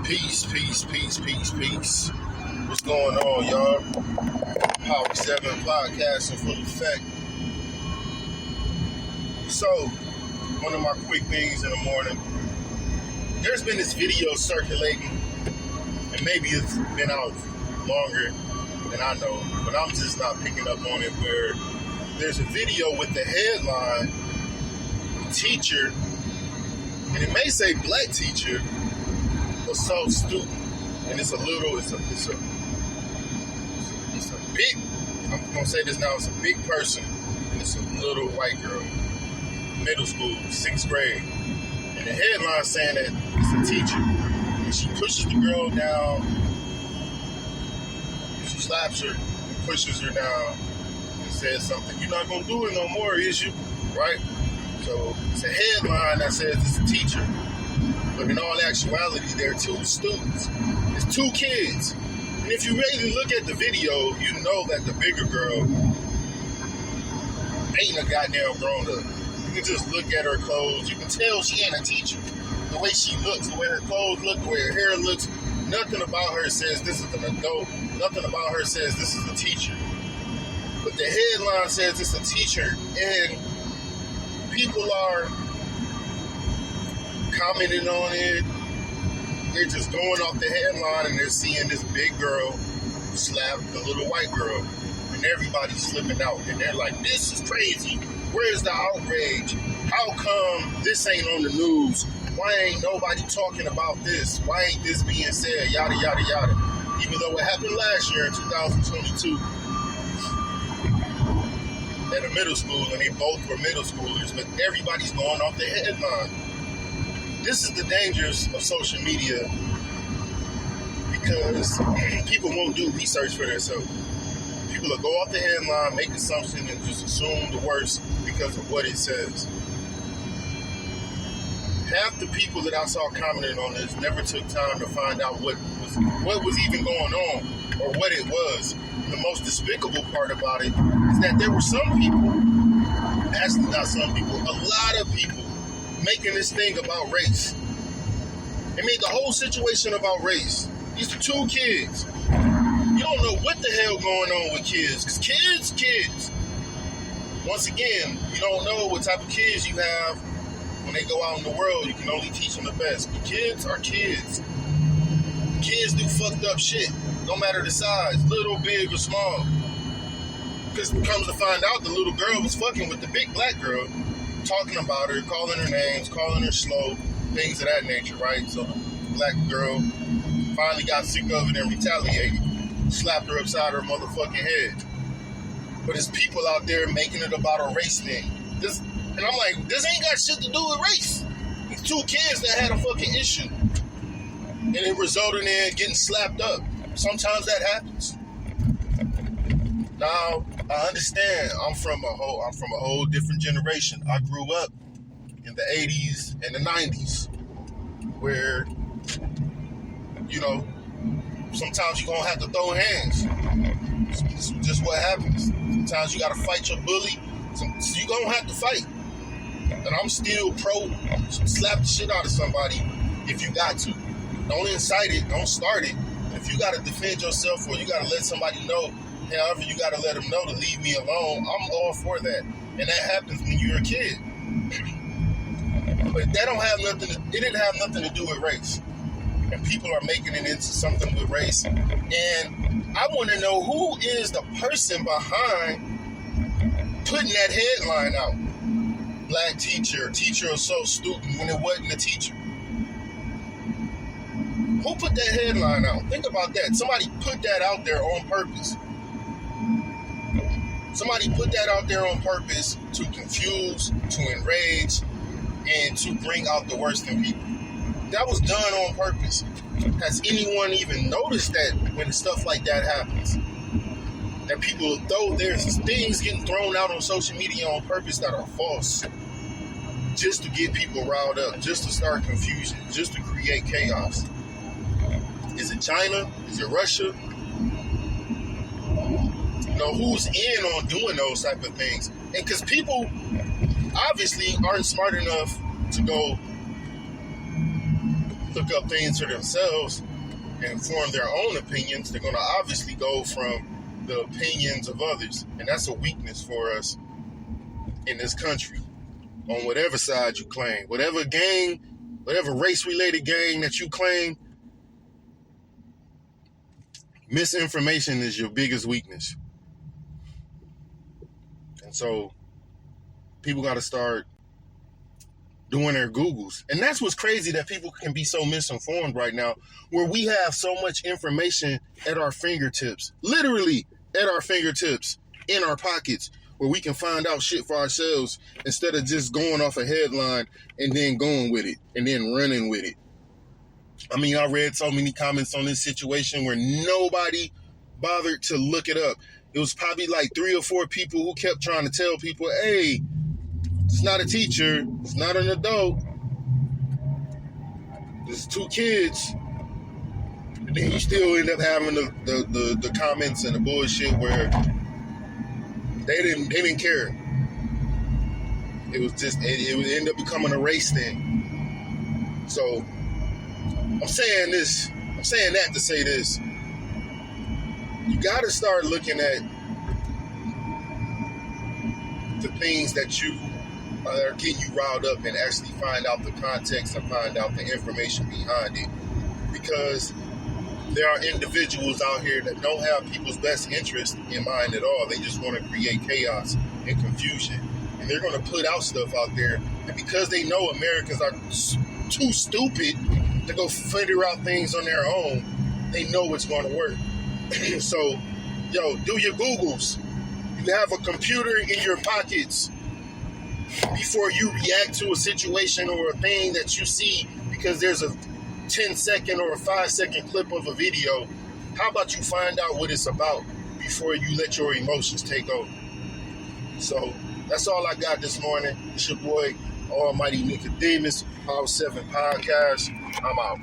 Peace, peace, peace, peace, peace. What's going on, y'all? Power 7 podcast in full effect. So, one of my quick things in the morning. There's been this video circulating, and maybe it's been out longer than I know, but I'm just not picking up on it, where there's a video with the headline, teacher, and it may say black teacher, assault student, and it's a big, I'm gonna say this now, it's a big person, and it's a little white girl, middle school, 6th grade, and the headline saying that it's a teacher, and she pushes the girl down, she slaps her, and pushes her down, and says something, "You're not gonna do it no more, is you?" Right? So it's a headline that says it's a teacher. But in all actuality, there are two students. It's two kids. And if you really look at the video, you know that the bigger girl ain't a goddamn grown up. You can just look at her clothes. You can tell she ain't a teacher. The way she looks, the way her clothes look, the way her hair looks, nothing about her says this is an adult. Nothing about her says this is a teacher. But the headline says it's a teacher. And people are commenting on it. They're just going off the headline and they're seeing this big girl slap the little white girl, and everybody's flipping out, and they're like, "This is crazy. Where's the outrage? How come this ain't on the news? Why ain't nobody talking about this? Why ain't this being said? Yada yada yada." Even though it happened last year in 2022 at a middle school, and they both were middle schoolers, but everybody's going off the headline. This is the dangers of social media, because people won't do research for themselves. People will go off the headline, make assumptions, and just assume the worst because of what it says. Half the people that I saw commenting on this never took time to find out what was even going on or what it was. The most despicable part about it is that there were some people, actually not some people, a lot of people, making this thing about race. They made the whole situation about race. These are two kids. You don't know what the hell going on with kids. Because kids. Once again, you don't know what type of kids you have. When they go out in the world, you can only teach them the best. But kids are kids. Kids do fucked up shit. No matter the size, little, big, or small. Because it comes to find out, the little girl was fucking with the big black girl, talking about her, calling her names, calling her slow, things of that nature, right? So the black girl finally got sick of it and retaliated, slapped her upside her motherfucking head. But there's people out there making it about a race thing. And I'm like, this ain't got shit to do with race. It's two kids that had a fucking issue, and it resulted in getting slapped up. Sometimes that happens. Now, I understand. I'm from a whole different generation. I grew up in the 80s and the 90s, where, you know, sometimes you're gonna have to throw hands. It's just what happens. Sometimes you gotta fight your bully. So you're gonna have to fight. And I'm still pro slap the shit out of somebody if you got to. Don't incite it. Don't start it. If you gotta defend yourself, or you gotta let somebody know, however you gotta let them know to leave me alone, I'm all for that. And that happens when you're a kid. But it didn't have nothing to do with race. And people are making it into something with race. And I want to know, who is the person behind putting that headline out? Black teacher assault student, when it wasn't a teacher. Who put that headline out? Think about that. Somebody put that out there on purpose. Somebody put that out there on purpose to confuse, to enrage, and to bring out the worst in people. That was done on purpose. Has anyone even noticed that when stuff like that happens? That people, though there's things getting thrown out on social media on purpose that are false, just to get people riled up, just to start confusion, just to create chaos. Is it China? Is it Russia? You know, who's in on doing those type of things? And because people obviously aren't smart enough to go look up things for themselves and form their own opinions, they're going to obviously go from the opinions of others. And that's a weakness for us in this country, on whatever side you claim. Whatever gang, whatever race-related gang that you claim, misinformation is your biggest weakness. And so people got to start doing their Googles. And that's what's crazy, that people can be so misinformed right now, where we have so much information at our fingertips, literally at our fingertips, in our pockets, where we can find out shit for ourselves instead of just going off a headline and then going with it and then running with it. I mean, I read so many comments on this situation where nobody bothered to look it up. It was probably like 3 or 4 people who kept trying to tell people, hey, it's not a teacher, it's not an adult, it's 2 kids. And then you still end up having the comments and the bullshit where they didn't care. It was just, it would end up becoming a race thing. So I'm saying that to say this. You gotta start looking at the things that you are getting you riled up and actually find out the context and find out the information behind it. Because there are individuals out here that don't have people's best interest in mind at all. They just want to create chaos and confusion. And they're going to put out stuff out there. And because they know Americans are too stupid to go figure out things on their own, they know it's going to work. So, do your Googles. You have a computer in your pockets. Before you react to a situation or a thing that you see because there's a 10-second or a 5-second clip of a video, how about you find out what it's about before you let your emotions take over? So that's all I got this morning. It's your boy, Almighty Nicodemus, Power 7 Podcast. I'm out.